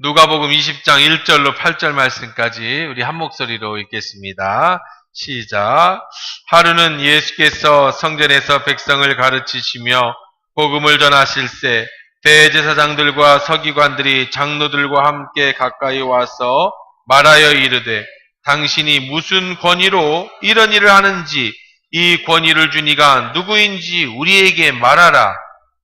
누가복음 20장 1절로 8절 말씀까지 우리 한 목소리로 읽겠습니다. 시작. 하루는 예수께서 성전에서 백성을 가르치시며 복음을 전하실새 대제사장들과 서기관들이 장로들과 함께 가까이 와서 말하여 이르되 당신이 무슨 권위로 이런 일을 하는지 이 권위를 준 이가 누구인지 우리에게 말하라.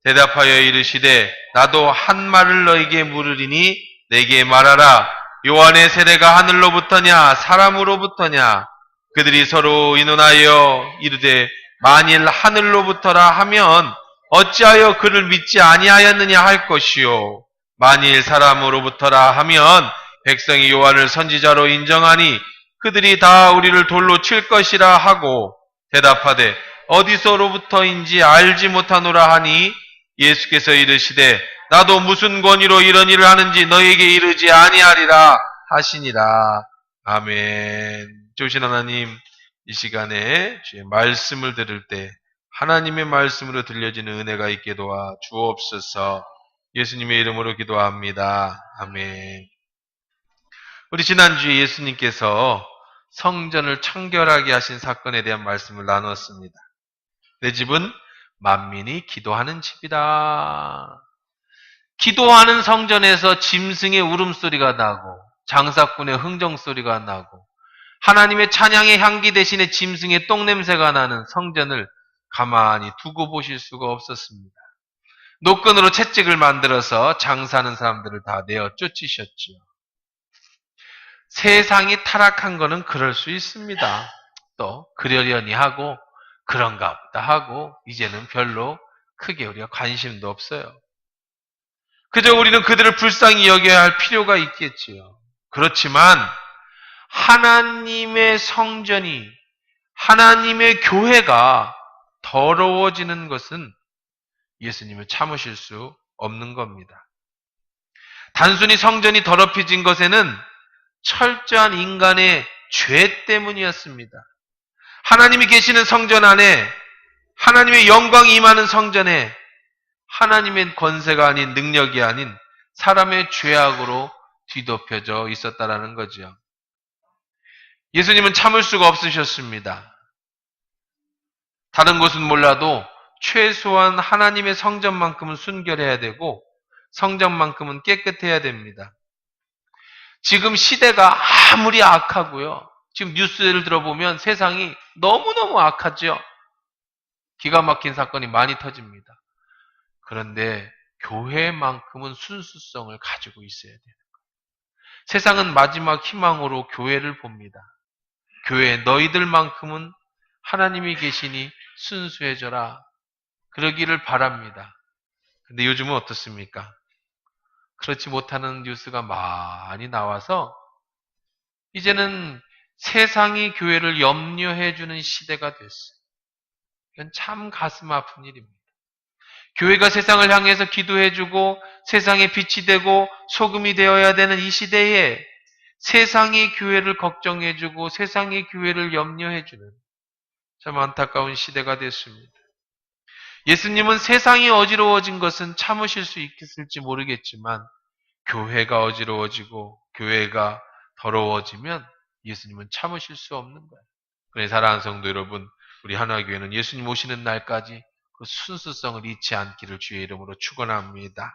대답하여 이르시되 나도 한 말을 너에게 물으리니 내게 말하라. 요한의 세례가 하늘로부터냐 사람으로부터냐? 그들이 서로 의논하여 이르되 만일 하늘로부터라 하면 어찌하여 그를 믿지 아니하였느냐 할 것이요 만일 사람으로부터라 하면 백성이 요한을 선지자로 인정하니 그들이 다 우리를 돌로 칠 것이라 하고 대답하되 어디서로부터인지 알지 못하노라 하니 예수께서 이르시되 나도 무슨 권위로 이런 일을 하는지 너에게 이르지 아니하리라 하시니라. 아멘. 좋으신 하나님, 이 시간에 주의 말씀을 들을 때 하나님의 말씀으로 들려지는 은혜가 있게 도와 주옵소서. 예수님의 이름으로 기도합니다. 아멘. 우리 지난주에 예수님께서 성전을 청결하게 하신 사건에 대한 말씀을 나눴습니다. 내 집은 만민이 기도하는 집이다. 기도하는 성전에서 짐승의 울음소리가 나고 장사꾼의 흥정소리가 나고 하나님의 찬양의 향기 대신에 짐승의 똥냄새가 나는 성전을 가만히 두고 보실 수가 없었습니다. 노끈으로 채찍을 만들어서 장사하는 사람들을 다 내어 쫓으셨지요. 세상이 타락한 거는 그럴 수 있습니다. 또 그러려니 하고 그런가 보다 하고 이제는 별로 크게 우리가 관심도 없어요. 그저 우리는 그들을 불쌍히 여겨야 할 필요가 있겠지요. 그렇지만 하나님의 성전이 하나님의 교회가 더러워지는 것은 예수님을 참으실 수 없는 겁니다. 단순히 성전이 더럽혀진 것에는 철저한 인간의 죄 때문이었습니다. 하나님이 계시는 성전 안에 하나님의 영광이 임하는 성전에 하나님의 권세가 아닌 능력이 아닌 사람의 죄악으로 뒤덮여져 있었다라는 거죠. 예수님은 참을 수가 없으셨습니다. 다른 곳은 몰라도 최소한 하나님의 성전만큼은 순결해야 되고 성전만큼은 깨끗해야 됩니다. 지금 시대가 아무리 악하고요. 지금 뉴스를 들어보면 세상이 너무너무 악하죠. 기가 막힌 사건이 많이 터집니다. 그런데 교회만큼은 순수성을 가지고 있어야 돼요. 세상은 마지막 희망으로 교회를 봅니다. 교회 너희들만큼은 하나님이 계시니 순수해져라. 그러기를 바랍니다. 근데 요즘은 어떻습니까? 그렇지 못하는 뉴스가 많이 나와서 이제는 세상이 교회를 염려해주는 시대가 됐어요. 이건 참 가슴 아픈 일입니다. 교회가 세상을 향해서 기도해주고 세상의 빛이 되고 소금이 되어야 되는 이 시대에 세상이 교회를 걱정해주고 세상이 교회를 염려해주는 참 안타까운 시대가 됐습니다. 예수님은 세상이 어지러워진 것은 참으실 수 있을지 모르겠지만 교회가 어지러워지고 교회가 더러워지면 예수님은 참으실 수 없는 거예요. 그래서 사랑하는 성도 여러분, 우리 하나교회는 예수님 오시는 날까지 그 순수성을 잃지 않기를 주의 이름으로 축원합니다.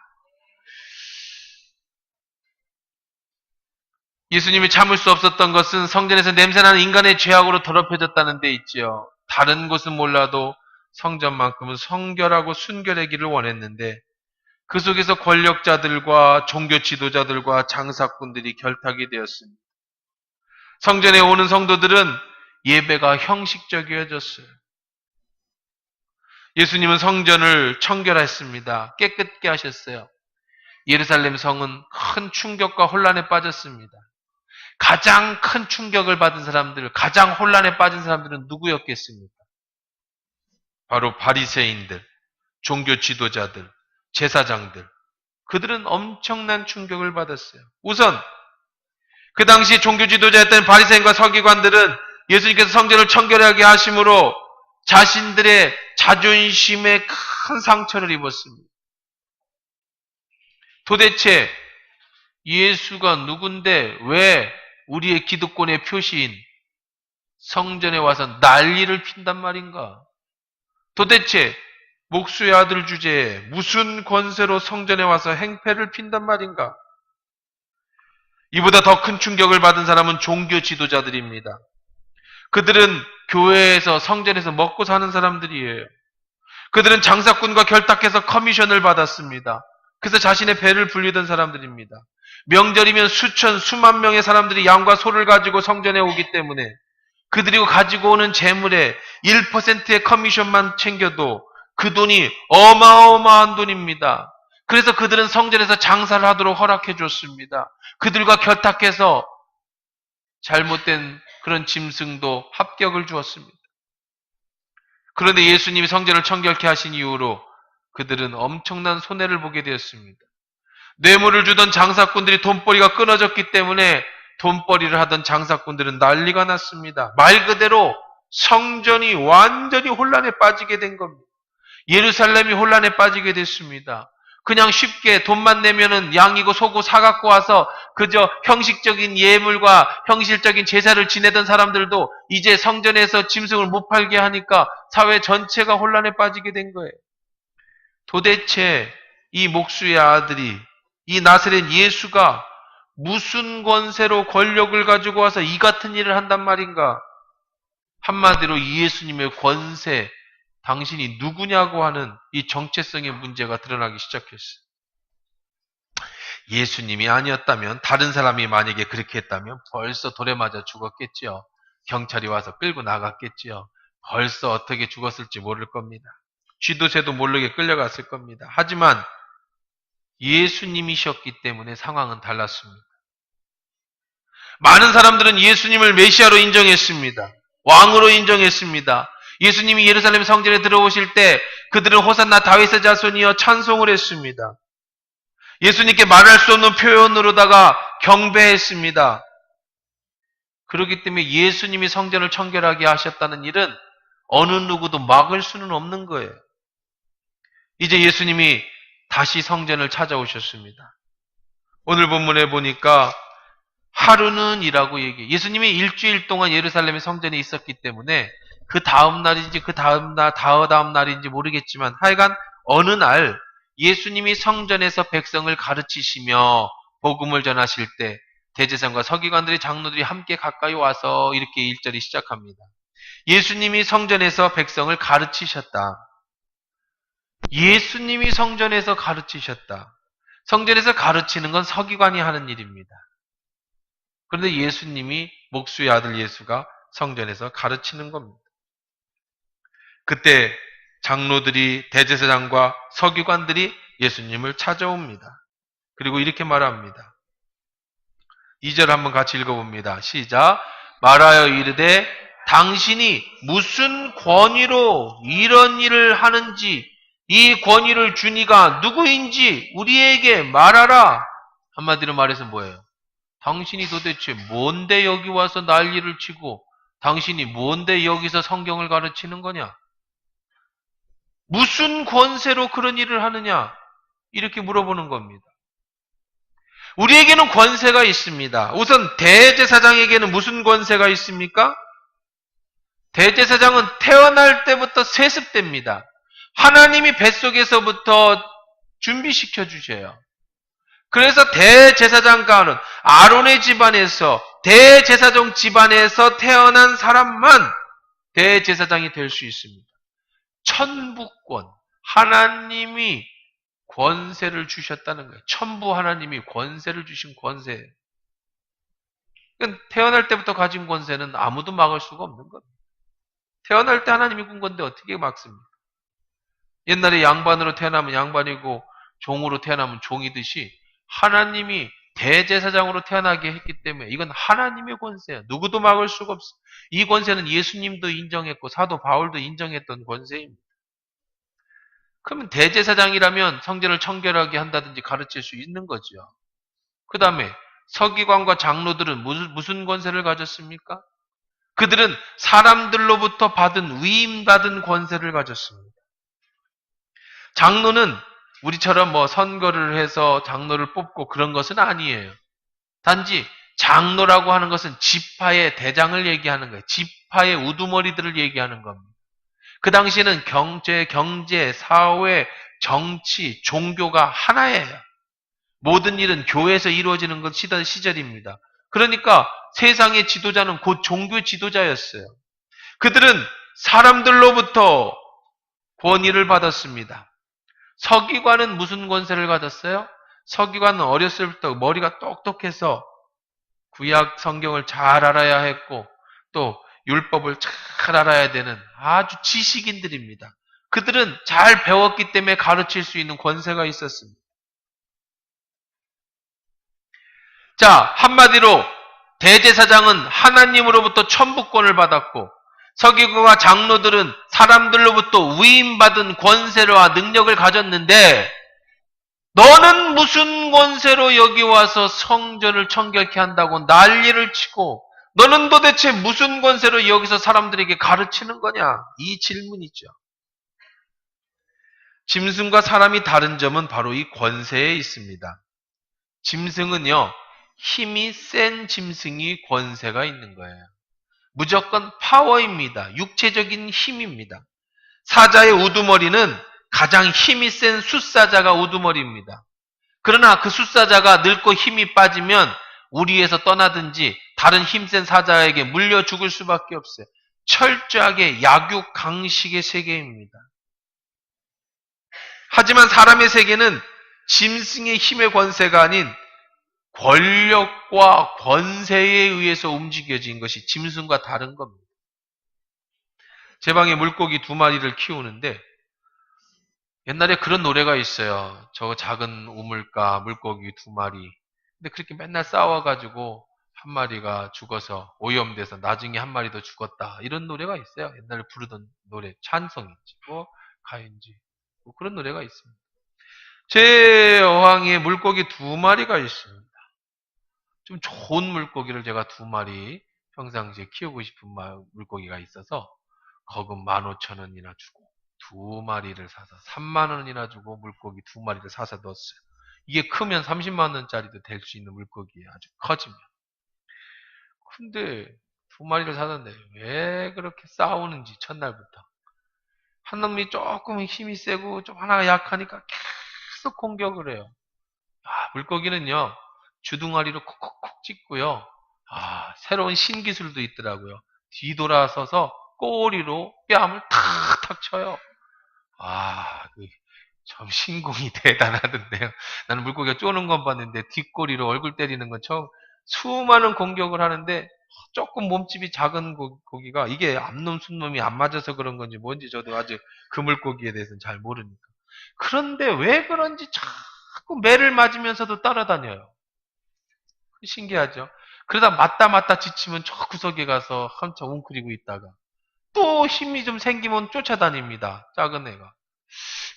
예수님이 참을 수 없었던 것은 성전에서 냄새나는 인간의 죄악으로 더럽혀졌다는 데 있지요. 다른 곳은 몰라도 성전만큼은 성결하고 순결하기를 원했는데 그 속에서 권력자들과 종교 지도자들과 장사꾼들이 결탁이 되었습니다. 성전에 오는 성도들은 예배가 형식적이어졌어요. 예수님은 성전을 청결했습니다. 깨끗게 하셨어요. 예루살렘 성은 큰 충격과 혼란에 빠졌습니다. 가장 큰 충격을 받은 사람들, 가장 혼란에 빠진 사람들은 누구였겠습니까? 바로 바리새인들, 종교 지도자들, 제사장들. 그들은 엄청난 충격을 받았어요. 우선 그 당시 종교 지도자였던 바리새인과 서기관들은 예수님께서 성전을 청결하게 하심으로 자신들의 자존심에 큰 상처를 입었습니다. 도대체 예수가 누군데 왜 우리의 기득권의 표시인 성전에 와서 난리를 핀단 말인가? 도대체 목수의 아들 주제에 무슨 권세로 성전에 와서 행패를 핀단 말인가? 이보다 더 큰 충격을 받은 사람은 종교 지도자들입니다. 그들은 교회에서 성전에서 먹고 사는 사람들이에요. 그들은 장사꾼과 결탁해서 커미션을 받았습니다. 그래서 자신의 배를 불리던 사람들입니다. 명절이면 수천, 수만 명의 사람들이 양과 소를 가지고 성전에 오기 때문에 그들이 가지고 오는 재물의 1%의 커미션만 챙겨도 그 돈이 어마어마한 돈입니다. 그래서 그들은 성전에서 장사를 하도록 허락해 줬습니다. 그들과 결탁해서 잘못된 그런 짐승도 합격을 주었습니다. 그런데 예수님이 성전을 청결케 하신 이후로 그들은 엄청난 손해를 보게 되었습니다. 뇌물을 주던 장사꾼들이 돈벌이가 끊어졌기 때문에 돈벌이를 하던 장사꾼들은 난리가 났습니다. 말 그대로 성전이 완전히 혼란에 빠지게 된 겁니다. 예루살렘이 혼란에 빠지게 됐습니다. 그냥 쉽게 돈만 내면은 양이고 소고 사갖고 와서 그저 형식적인 예물과 형식적인 제사를 지내던 사람들도 이제 성전에서 짐승을 못 팔게 하니까 사회 전체가 혼란에 빠지게 된 거예요. 도대체 이 목수의 아들이 이 나사렛 예수가 무슨 권세로 권력을 가지고 와서 이 같은 일을 한단 말인가? 한마디로 예수님의 권세, 당신이 누구냐고 하는 이 정체성의 문제가 드러나기 시작했어요. 예수님이 아니었다면, 다른 사람이 만약에 그렇게 했다면 벌써 돌에 맞아 죽었겠지요. 경찰이 와서 끌고 나갔겠지요. 벌써 어떻게 죽었을지 모를 겁니다. 쥐도 새도 모르게 끌려갔을 겁니다. 하지만 예수님이셨기 때문에 상황은 달랐습니다. 많은 사람들은 예수님을 메시아로 인정했습니다. 왕으로 인정했습니다. 예수님이 예루살렘 성전에 들어오실 때 그들은 호산나 다윗의 자손이여 찬송을 했습니다. 예수님께 말할 수 없는 표현으로다가 경배했습니다. 그렇기 때문에 예수님이 성전을 청결하게 하셨다는 일은 어느 누구도 막을 수는 없는 거예요. 이제 예수님이 다시 성전을 찾아오셨습니다. 오늘 본문에 보니까 하루는 이라고 얘기해요. 예수님이 일주일 동안 예루살렘의 성전에 있었기 때문에 그 다음 날인지 그 다음 날인지 모르겠지만 하여간 어느 날 예수님이 성전에서 백성을 가르치시며 복음을 전하실 때 대제사장과 서기관들이 장로들이 함께 가까이 와서 이렇게 1절이 시작합니다. 예수님이 성전에서 백성을 가르치셨다. 예수님이 성전에서 가르치셨다. 성전에서 가르치는 건 서기관이 하는 일입니다. 그런데 예수님이 목수의 아들 예수가 성전에서 가르치는 겁니다. 그때 장로들이 대제사장과 서기관들이 예수님을 찾아옵니다. 그리고 이렇게 말합니다. 2절 한번 같이 읽어봅니다. 시작. 말하여 이르되 당신이 무슨 권위로 이런 일을 하는지 이 권위를 준 이가 누구인지 우리에게 말하라. 한마디로 말해서 뭐예요? 당신이 도대체 뭔데 여기 와서 난리를 치고 당신이 뭔데 여기서 성경을 가르치는 거냐? 무슨 권세로 그런 일을 하느냐? 이렇게 물어보는 겁니다. 우리에게는 권세가 있습니다. 우선 대제사장에게는 무슨 권세가 있습니까? 대제사장은 태어날 때부터 세습됩니다. 하나님이 뱃속에서부터 준비시켜 주셔요. 그래서 대제사장과는 아론의 집안에서 대제사장 집안에서 태어난 사람만 대제사장이 될 수 있습니다. 천부권, 하나님이 권세를 주셨다는 거예요. 천부 하나님이 권세를 주신 권세. 그러니까 태어날 때부터 가진 권세는 아무도 막을 수가 없는 겁니다. 태어날 때 하나님이 군 건데 어떻게 막습니까? 옛날에 양반으로 태어나면 양반이고 종으로 태어나면 종이듯이 하나님이 대제사장으로 태어나게 했기 때문에 이건 하나님의 권세야. 누구도 막을 수가 없어. 이 권세는 예수님도 인정했고 사도 바울도 인정했던 권세입니다. 그러면 대제사장이라면 성전을 청결하게 한다든지 가르칠 수 있는 거죠. 그 다음에 서기관과 장로들은 무슨 권세를 가졌습니까? 그들은 사람들로부터 받은 위임받은 권세를 가졌습니다. 장로는 우리처럼 뭐 선거를 해서 장로를 뽑고 그런 것은 아니에요. 단지 장로라고 하는 것은 지파의 대장을 얘기하는 거예요. 지파의 우두머리들을 얘기하는 겁니다. 그 당시에는 경제, 사회, 정치, 종교가 하나예요. 모든 일은 교회에서 이루어지는 것 시절입니다. 그러니까 세상의 지도자는 곧 종교 지도자였어요. 그들은 사람들로부터 권위를 받았습니다. 서기관은 무슨 권세를 가졌어요? 서기관은 어렸을 때부터 머리가 똑똑해서 구약 성경을 잘 알아야 했고 또 율법을 잘 알아야 되는 아주 지식인들입니다. 그들은 잘 배웠기 때문에 가르칠 수 있는 권세가 있었습니다. 자, 한마디로 대제사장은 하나님으로부터 천부권을 받았고 서기관과 장로들은 사람들로부터 위임받은 권세와 능력을 가졌는데 너는 무슨 권세로 여기 와서 성전을 청결케 한다고 난리를 치고 너는 도대체 무슨 권세로 여기서 사람들에게 가르치는 거냐? 이 질문이죠. 짐승과 사람이 다른 점은 바로 이 권세에 있습니다. 짐승은요, 힘이 센 짐승이 권세가 있는 거예요. 무조건 파워입니다. 육체적인 힘입니다. 사자의 우두머리는 가장 힘이 센 숫사자가 우두머리입니다. 그러나 그 숫사자가 늙고 힘이 빠지면 우리에서 떠나든지 다른 힘센 사자에게 물려 죽을 수밖에 없어요. 철저하게 약육강식의 세계입니다. 하지만 사람의 세계는 짐승의 힘의 권세가 아닌 권력과 권세에 의해서 움직여진 것이 짐승과 다른 겁니다. 제 방에 물고기 2마리를 키우는데 옛날에 그런 노래가 있어요. 저 작은 우물가 물고기 2마리. 근데 그렇게 맨날 싸워가지고 한 마리가 죽어서 오염돼서 나중에 한 마리 더 죽었다. 이런 노래가 있어요. 옛날에 부르던 노래, 찬송인지 뭐 가인지 뭐 그런 노래가 있습니다. 제 어항에 물고기 2마리가 있습니다. 좀 좋은 물고기를 제가 2마리 평상시에 키우고 싶은 물고기가 있어서 거금 15,000원이나 주고 2마리를 사서 3만 원이나 주고 물고기 2마리를 사서 넣었어요. 이게 크면 30만 원짜리도 될 수 있는 물고기예요. 아주 커지면. 근데 2마리를 사는데 왜 그렇게 싸우는지 첫날부터. 한 놈이 조금 힘이 세고 좀 하나가 약하니까 계속 공격을 해요. 물고기는요. 주둥아리로 콕콕콕 찍고요. 새로운 신기술도 있더라고요. 뒤돌아서서 꼬리로 뺨을 탁탁 쳐요. 참 신공이 대단하던데요. 나는 물고기가 쪼는 건 봤는데 뒷꼬리로 얼굴 때리는 건 처음. 수많은 공격을 하는데 조금 몸집이 작은 고기가 이게 암놈 순놈이 안 맞아서 그런 건지 뭔지 저도 아직 그 물고기에 대해서는 잘 모르니까. 그런데 왜 그런지 자꾸 매를 맞으면서도 따라다녀요. 신기하죠? 그러다 맞다 지치면 저 구석에 가서 한참 웅크리고 있다가 또 힘이 좀 생기면 쫓아다닙니다. 작은 애가.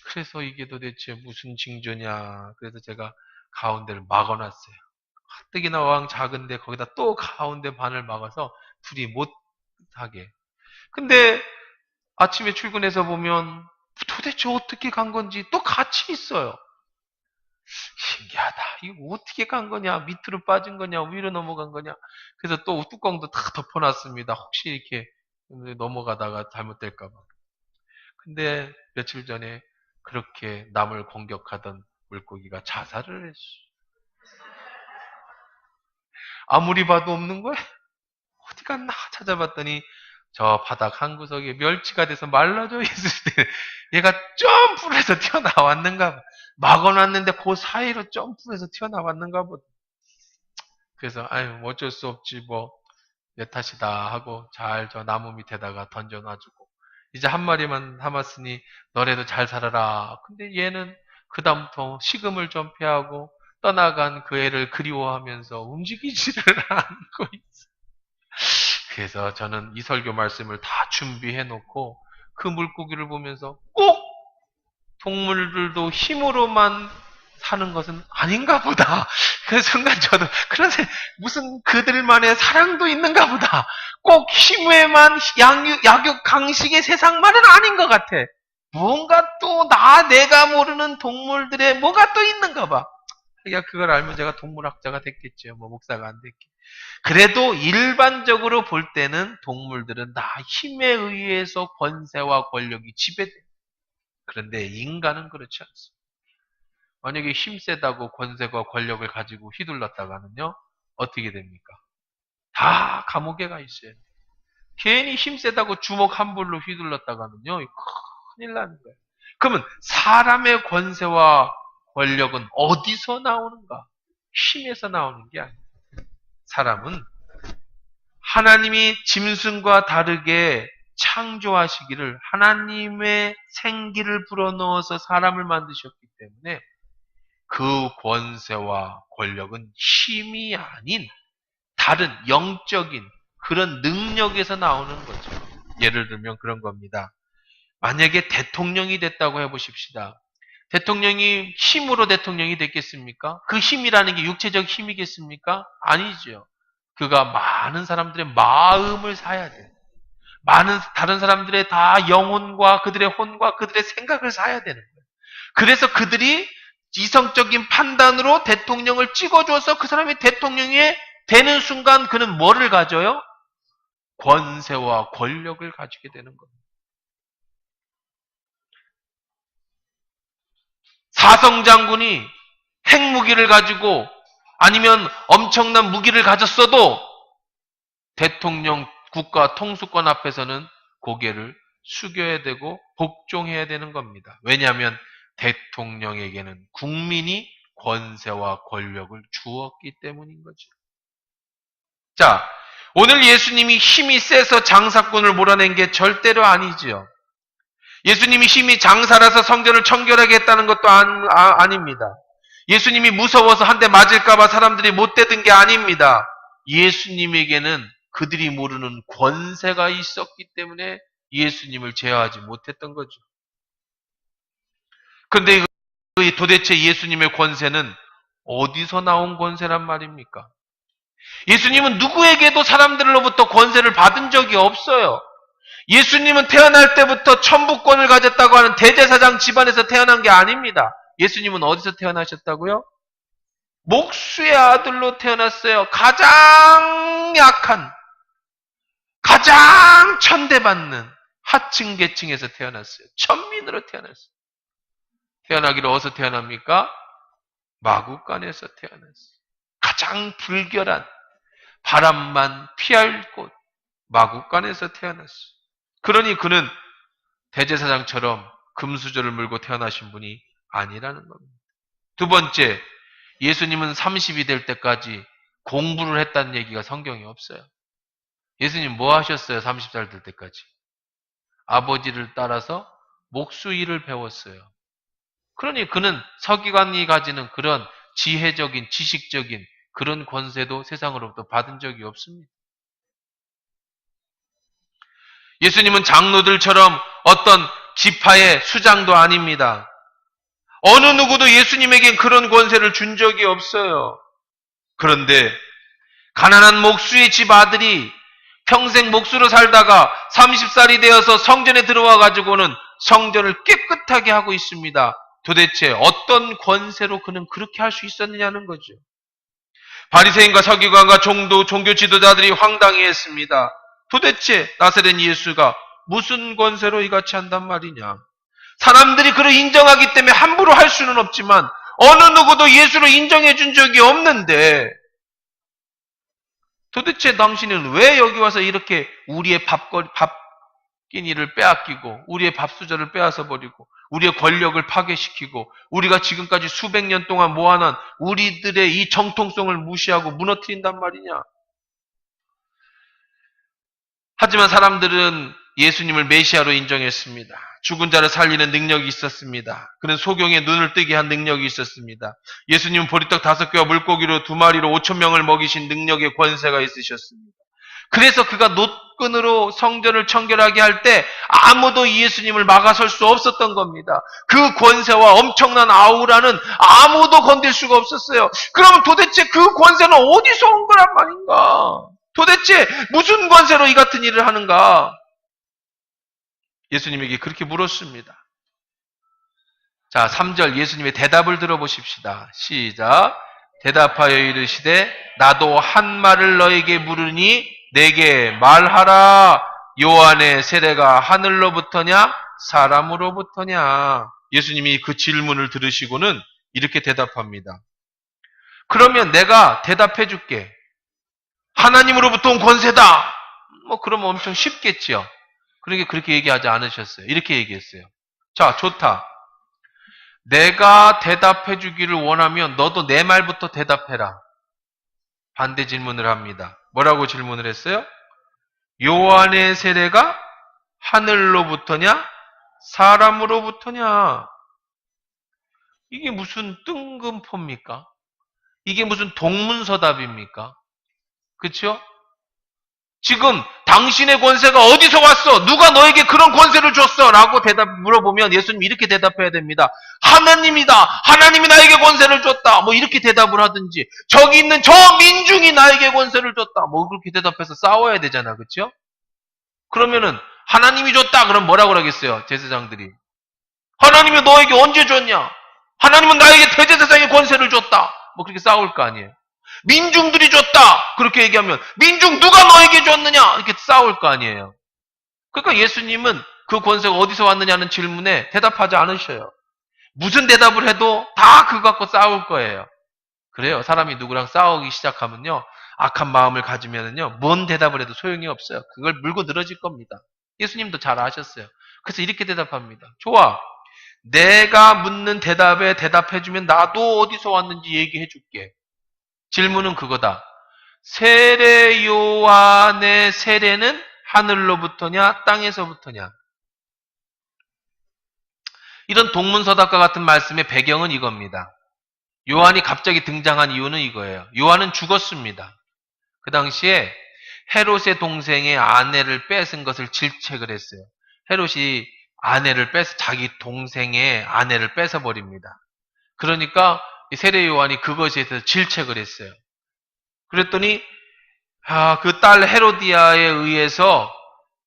그래서 이게 도대체 무슨 징조냐. 그래서 제가 가운데를 막아놨어요. 가뜩이나 왕 작은데 거기다 또 가운데 반을 막아서 둘이 못하게. 근데 아침에 출근해서 보면 도대체 어떻게 간 건지 또 같이 있어요. 신기하다. 이거 어떻게 간 거냐? 밑으로 빠진 거냐? 위로 넘어간 거냐? 그래서 또 뚜껑도 다 덮어놨습니다. 혹시 이렇게 넘어가다가 잘못될까봐. 근데 며칠 전에 그렇게 남을 공격하던 물고기가 자살을 했어. 아무리 봐도 없는 거야? 어디 갔나 찾아봤더니 저 바닥 한 구석에 멸치가 돼서 말라져 있을 때 얘가 점프를 해서 튀어나왔는가 봐. 막아놨는데 그 사이로 점프해서 튀어나왔는가 보다. 그래서 어쩔 수 없지 뭐 내 탓이다 하고 잘 저 나무 밑에다가 던져놔주고 이제 한 마리만 남았으니 너네도 잘 살아라. 근데 얘는 그 다음부터 식음을 좀 피하고 떠나간 그 애를 그리워하면서 움직이지를 않고 있어. 그래서 저는 이 설교 말씀을 다 준비해 놓고 그 물고기를 보면서 꼭 동물들도 힘으로만 사는 것은 아닌가 보다. 그 순간 저도 그런 무슨 그들만의 사랑도 있는가 보다. 꼭 힘에만 약육 강식의 세상만은 아닌 것 같아. 뭔가 또 내가 모르는 동물들의 뭐가 또 있는가 봐. 그걸 알면 제가 동물학자가 됐겠죠. 목사가 안 됐겠죠. 그래도 일반적으로 볼 때는 동물들은 다 힘에 의해서 권세와 권력이 지배돼. 그런데 인간은 그렇지 않습니다. 만약에 힘 세다고 권세와 권력을 가지고 휘둘렀다가는요, 어떻게 됩니까? 다 감옥에 가 있어요. 괜히 힘 세다고 주먹 한 불로 휘둘렀다가는요, 큰일 나는 거예요. 그러면 사람의 권세와 권력은 어디서 나오는가? 힘에서 나오는 게 아니에요. 사람은 하나님이 짐승과 다르게 창조하시기를 하나님의 생기를 불어넣어서 사람을 만드셨기 때문에 그 권세와 권력은 힘이 아닌 다른 영적인 그런 능력에서 나오는 거죠. 예를 들면 그런 겁니다. 만약에 대통령이 됐다고 해보십시다. 대통령이 힘으로 대통령이 됐겠습니까? 그 힘이라는 게 육체적 힘이겠습니까? 아니죠. 그가 많은 사람들의 마음을 사야 돼요. 많은 다른 사람들의 다 영혼과 그들의 혼과 그들의 생각을 사야 되는 거예요. 그래서 그들이 이성적인 판단으로 대통령을 찍어줘서 그 사람이 대통령이 되는 순간 그는 뭐를 가져요? 권세와 권력을 가지게 되는 겁니다. 사성장군이 핵무기를 가지고 아니면 엄청난 무기를 가졌어도 대통령 국가 통수권 앞에서는 고개를 숙여야 되고 복종해야 되는 겁니다. 왜냐하면 대통령에게는 국민이 권세와 권력을 주었기 때문인 거죠. 자, 오늘 예수님이 힘이 세서 장사꾼을 몰아낸 게 절대로 아니지요. 예수님이 힘이 장사라서 성전을 청결하게 했다는 것도 아닙니다. 예수님이 무서워서 한 대 맞을까봐 사람들이 못 대든 게 아닙니다. 예수님에게는 그들이 모르는 권세가 있었기 때문에 예수님을 제어하지 못했던 거죠. 그런데 도대체 예수님의 권세는 어디서 나온 권세란 말입니까? 예수님은 누구에게도 사람들로부터 권세를 받은 적이 없어요. 예수님은 태어날 때부터 천부권을 가졌다고 하는 대제사장 집안에서 태어난 게 아닙니다. 예수님은 어디서 태어나셨다고요? 목수의 아들로 태어났어요. 가장 약한, 가장 천대받는 하층 계층에서 태어났어요. 천민으로 태어났어요. 태어나기를 어디서 태어납니까? 마구간에서 태어났어요. 가장 불결한 바람만 피할 곳 마구간에서 태어났어요. 그러니 그는 대제사장처럼 금수저를 물고 태어나신 분이 아니라는 겁니다. 두 번째, 예수님은 30이 될 때까지 공부를 했다는 얘기가 성경에 없어요. 예수님 뭐 하셨어요? 30살 될 때까지. 아버지를 따라서 목수 일을 배웠어요. 그러니 그는 서기관이 가지는 그런 지혜적인, 지식적인 그런 권세도 세상으로부터 받은 적이 없습니다. 예수님은 장로들처럼 어떤 지파의 수장도 아닙니다. 어느 누구도 예수님에겐 그런 권세를 준 적이 없어요. 그런데 가난한 목수의 집 아들이 평생 목수로 살다가 30살이 되어서 성전에 들어와 가지고는 성전을 깨끗하게 하고 있습니다. 도대체 어떤 권세로 그는 그렇게 할 수 있었느냐는 거죠. 바리새인과 서기관과 종교 지도자들이 황당해했습니다. 도대체 나사렛 예수가 무슨 권세로 이같이 한단 말이냐. 사람들이 그를 인정하기 때문에 함부로 할 수는 없지만 어느 누구도 예수를 인정해 준 적이 없는데 도대체 당신은 왜 여기 와서 이렇게 우리의 밥끼니를 빼앗기고 우리의 밥수저를 빼앗아 버리고 우리의 권력을 파괴시키고 우리가 지금까지 수백 년 동안 모아놓은 우리들의 이 정통성을 무시하고 무너뜨린단 말이냐. 하지만 사람들은 예수님을 메시아로 인정했습니다. 죽은 자를 살리는 능력이 있었습니다. 그는 소경의 눈을 뜨게 한 능력이 있었습니다. 예수님은 보리떡 5개와 물고기로 2마리로 5,000명을 먹이신 능력의 권세가 있으셨습니다. 그래서 그가 노끈으로 성전을 청결하게 할 때 아무도 예수님을 막아설 수 없었던 겁니다. 그 권세와 엄청난 아우라는 아무도 건들 수가 없었어요. 그럼 도대체 그 권세는 어디서 온 거란 말인가? 도대체 무슨 권세로 이 같은 일을 하는가? 예수님에게 그렇게 물었습니다. 자, 3절 예수님의 대답을 들어보십시다. 시작. 대답하여 이르시되 나도 한 말을 너에게 물으니 내게 말하라. 요한의 세례가 하늘로부터냐 사람으로부터냐. 예수님이 그 질문을 들으시고는 이렇게 대답합니다. 그러면 내가 대답해 줄게. 하나님으로부터 온 권세다. 그러면 엄청 쉽겠지요. 그러니까 그렇게 얘기하지 않으셨어요. 이렇게 얘기했어요. 자, 좋다. 내가 대답해 주기를 원하면 너도 내 말부터 대답해라. 반대 질문을 합니다. 뭐라고 질문을 했어요? 요한의 세례가 하늘로부터냐 사람으로부터냐. 이게 무슨 뜬금포입니까? 이게 무슨 동문서답입니까? 그렇죠? 지금 당신의 권세가 어디서 왔어? 누가 너에게 그런 권세를 줬어? 라고 물어보면 예수님 이렇게 대답해야 됩니다. 하나님이다. 하나님이 나에게 권세를 줬다. 이렇게 대답을 하든지 저기 있는 저 민중이 나에게 권세를 줬다. 그렇게 대답해서 싸워야 되잖아. 그렇죠? 그러면은 하나님이 줬다. 그럼 뭐라고 하겠어요? 제사장들이. 하나님이 너에게 언제 줬냐? 하나님은 나에게 대제사장의 권세를 줬다. 그렇게 싸울 거 아니에요. 민중들이 줬다. 그렇게 얘기하면 민중 누가 너에게 줬느냐? 이렇게 싸울 거 아니에요. 그러니까 예수님은 그 권세가 어디서 왔느냐는 질문에 대답하지 않으셔요. 무슨 대답을 해도 다 그거 갖고 싸울 거예요. 그래요. 사람이 누구랑 싸우기 시작하면요. 악한 마음을 가지면은요. 뭔 대답을 해도 소용이 없어요. 그걸 물고 늘어질 겁니다. 예수님도 잘 아셨어요. 그래서 이렇게 대답합니다. 좋아. 내가 묻는 대답에 대답해주면 나도 어디서 왔는지 얘기해 줄게. 질문은 그거다. 세례 요한의 세례는 하늘로부터냐 땅에서부터냐. 이런 동문서답과 같은 말씀의 배경은 이겁니다. 요한이 갑자기 등장한 이유는 이거예요. 요한은 죽었습니다. 그 당시에 헤롯의 동생의 아내를 뺏은 것을 질책을 했어요. 헤롯이 아내를 자기 동생의 아내를 뺏어버립니다. 그러니까 세례 요한이 그것에 대해서 질책을 했어요. 그랬더니 그 딸 헤로디아에 의해서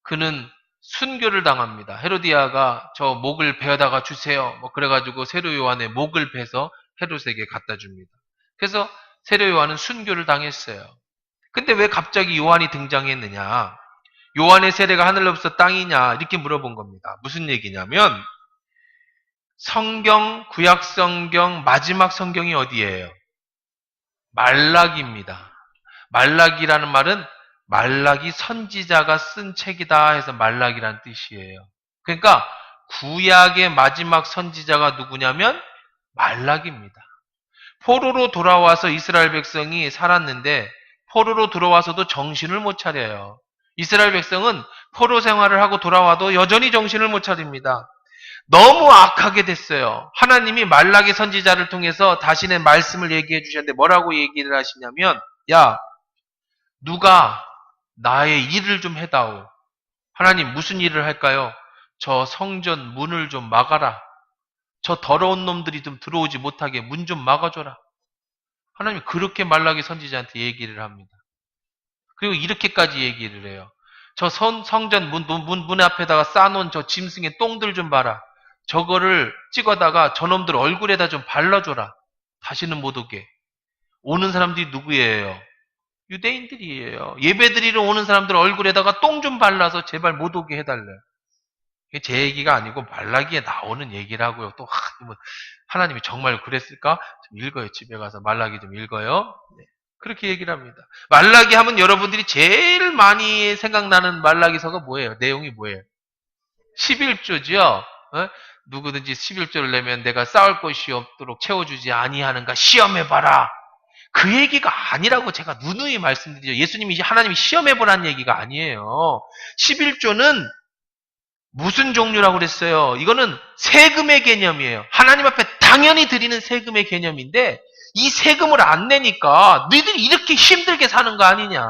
그는 순교를 당합니다. 헤로디아가 저 목을 베어다가 주세요. 그래가지고 세례 요한의 목을 베서 헤롯에게 갖다 줍니다. 그래서 세례 요한은 순교를 당했어요. 근데 왜 갑자기 요한이 등장했느냐? 요한의 세례가 하늘로부터 땅이냐? 이렇게 물어본 겁니다. 무슨 얘기냐면 성경, 구약 성경, 마지막 성경이 어디예요? 말라기입니다. 말라기라는 말은 말라기 선지자가 쓴 책이다 해서 말라기라는 뜻이에요. 그러니까 구약의 마지막 선지자가 누구냐면 말라기입니다. 포로로 돌아와서 이스라엘 백성이 살았는데 포로로 들어와서도 정신을 못 차려요. 이스라엘 백성은 포로 생활을 하고 돌아와도 여전히 정신을 못 차립니다. 너무 악하게 됐어요. 하나님이 말라기 선지자를 통해서 자신의 말씀을 얘기해 주셨는데 뭐라고 얘기를 하시냐면 야, 누가 나의 일을 좀 해다오. 하나님 무슨 일을 할까요? 저 성전 문을 좀 막아라. 저 더러운 놈들이 좀 들어오지 못하게 문 좀 막아줘라. 하나님이 그렇게 말라기 선지자한테 얘기를 합니다. 그리고 이렇게까지 얘기를 해요. 저 성전 문 앞에다가 쌓아놓은 저 짐승의 똥들 좀 봐라. 저거를 찍어다가 저놈들 얼굴에다 좀 발라줘라. 다시는 못 오게. 오는 사람들이 누구예요? 유대인들이에요. 예배드리러 오는 사람들 얼굴에다가 똥 좀 발라서 제발 못 오게 해달래요. 이게 제 얘기가 아니고 말라기에 나오는 얘기라고요. 또 하나님이 정말 그랬을까? 좀 읽어요. 집에 가서 말라기 좀 읽어요. 네. 그렇게 얘기를 합니다. 말라기 하면 여러분들이 제일 많이 생각나는 말라기서가 뭐예요? 내용이 뭐예요? 11조죠. 누구든지 11조를 내면 내가 싸울 것이 없도록 채워주지 아니하는가 시험해봐라. 그 얘기가 아니라고 제가 누누이 말씀드리죠. 예수님이 하나님이 시험해보라는 얘기가 아니에요. 11조는 무슨 종류라고 그랬어요? 이거는 세금의 개념이에요. 하나님 앞에 당연히 드리는 세금의 개념인데 이 세금을 안 내니까 너희들이 이렇게 힘들게 사는 거 아니냐.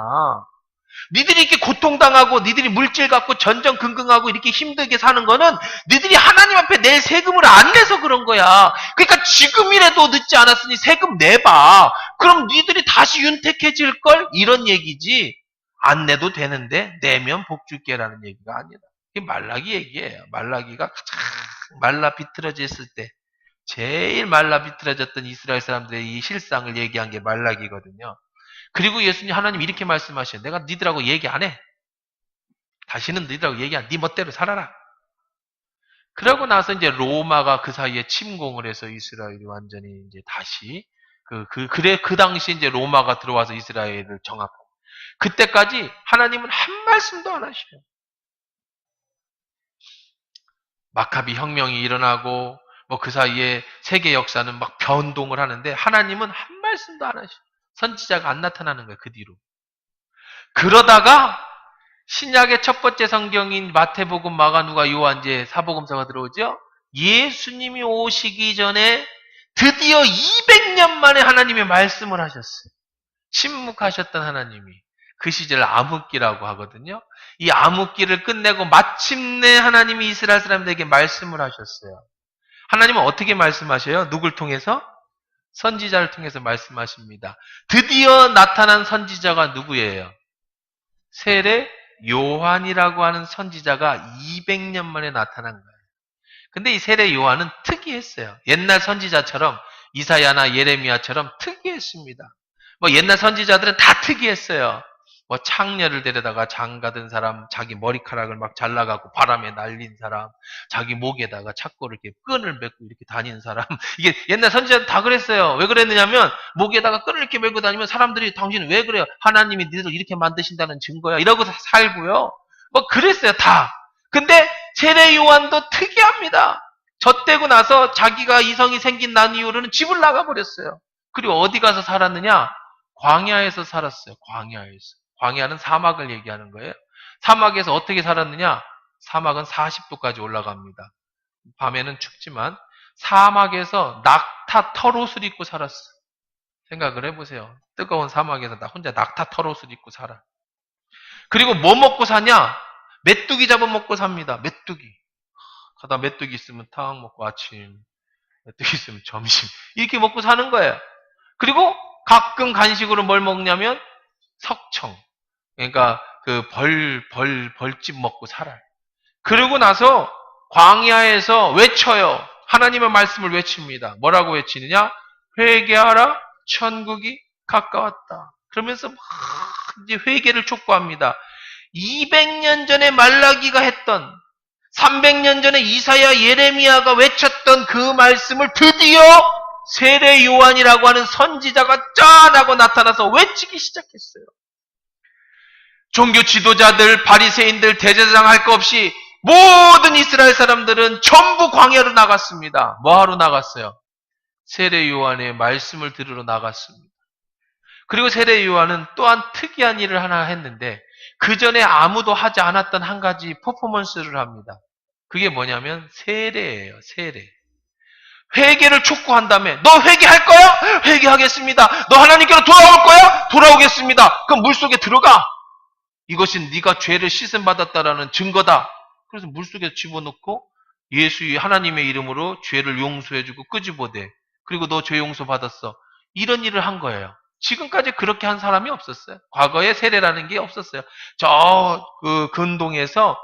니들이 이렇게 고통당하고 니들이 물질 갖고 전전긍긍하고 이렇게 힘들게 사는 거는 니들이 하나님 앞에 낼 세금을 안 내서 그런 거야. 그러니까 지금이라도 늦지 않았으니 세금 내봐. 그럼 니들이 다시 윤택해질걸? 이런 얘기지. 안 내도 되는데 내면 복 줄게라는 얘기가 아니라. 이게 말라기 얘기예요. 말라기가 가장 말라 비틀어져 있을 때 제일 말라 비틀어졌던 이스라엘 사람들의 이 실상을 얘기한 게 말라기거든요. 그리고 예수님 하나님 이렇게 말씀하셔요. 내가 니들하고 얘기 안 해. 다시는 너희들하고 얘기 안, 네 멋대로 살아라. 그러고 나서 이제 로마가 그 사이에 침공을 해서 이스라엘이 완전히 이제 다시 그 당시 이제 로마가 들어와서 이스라엘을 정하고 그때까지 하나님은 한 말씀도 안 하셔요. 마카비 혁명이 일어나고 뭐 그 사이에 세계 역사는 막 변동을 하는데 하나님은 한 말씀도 안 하셔요. 선지자가 안 나타나는 거예요. 그 뒤로. 그러다가 신약의 첫 번째 성경인 마태복음, 마가, 누가, 요한 이제 사복음서가 들어오죠. 예수님이 오시기 전에 드디어 200년 만에 하나님의 말씀을 하셨어요. 침묵하셨던 하나님이 그 시절 암흑기라고 하거든요. 이 암흑기를 끝내고 마침내 하나님이 이스라엘 사람들에게 말씀을 하셨어요. 하나님은 어떻게 말씀하셔요? 누굴 통해서? 선지자를 통해서 말씀하십니다. 드디어 나타난 선지자가 누구예요? 세례 요한이라고 하는 선지자가 200년 만에 나타난 거예요. 근데 이 세례 요한은 특이했어요. 옛날 선지자처럼 이사야나 예레미야처럼 특이했습니다. 뭐 옛날 선지자들은 다 특이했어요. 뭐 창녀를 데려다가 장가든 사람, 자기 머리카락을 막 잘라갖고 바람에 날린 사람, 자기 목에다가 자꾸 이렇게 끈을 메고 이렇게 다니는 사람. 이게 옛날 선지자들 다 그랬어요. 왜 그랬느냐면 목에다가 끈을 이렇게 메고 다니면 사람들이 당신은 왜 그래요? 하나님이 니들 이렇게 만드신다는 증거야. 이러고 살고요. 뭐 그랬어요. 다. 근데 세례 요한도 특이합니다. 젖대고 나서 자기가 이성이 생긴 난 이후로는 집을 나가버렸어요. 그리고 어디 가서 살았느냐? 광야에서 살았어요. 광야에서. 광야는 사막을 얘기하는 거예요. 사막에서 어떻게 살았느냐? 사막은 40도까지 올라갑니다. 밤에는 춥지만 사막에서 낙타 털옷을 입고 살았어요. 생각을 해보세요. 뜨거운 사막에서 나 혼자 낙타 털옷을 입고 살아. 그리고 뭐 먹고 사냐? 메뚜기 잡아먹고 삽니다. 메뚜기. 가다 메뚜기 있으면 탕 먹고 아침, 메뚜기 있으면 점심 이렇게 먹고 사는 거예요. 그리고 가끔 간식으로 뭘 먹냐면 석청. 그러니까 그 벌집 먹고 살아요. 그러고 나서 광야에서 외쳐요. 하나님의 말씀을 외칩니다. 뭐라고 외치느냐? 회개하라, 천국이 가까웠다. 그러면서 막 이제 회개를 촉구합니다. 200년 전에 말라기가 했던 300년 전에 이사야 예레미야가 외쳤던 그 말씀을 드디어 세례 요한이라고 하는 선지자가 짠 하고 나타나서 외치기 시작했어요. 종교 지도자들, 바리새인들, 대제사장 할 거 없이 모든 이스라엘 사람들은 전부 광야로 나갔습니다. 뭐하러 나갔어요? 세례 요한의 말씀을 들으러 나갔습니다. 그리고 세례 요한은 또한 특이한 일을 하나 했는데 그 전에 아무도 하지 않았던 한 가지 퍼포먼스를 합니다. 그게 뭐냐면 세례예요. 세례. 회개를 촉구한 다음에 너 회개할 거야? 회개하겠습니다. 너 하나님께로 돌아올 거야? 돌아오겠습니다. 그럼 물속에 들어가. 이것이 네가 죄를 씻음 받았다라는 증거다. 그래서 물속에 집어넣고 예수의 하나님의 이름으로 죄를 용서해주고 끄집어대. 그리고 너 죄 용서 받았어. 이런 일을 한 거예요. 지금까지 그렇게 한 사람이 없었어요. 과거에 세례라는 게 없었어요. 저 근동에서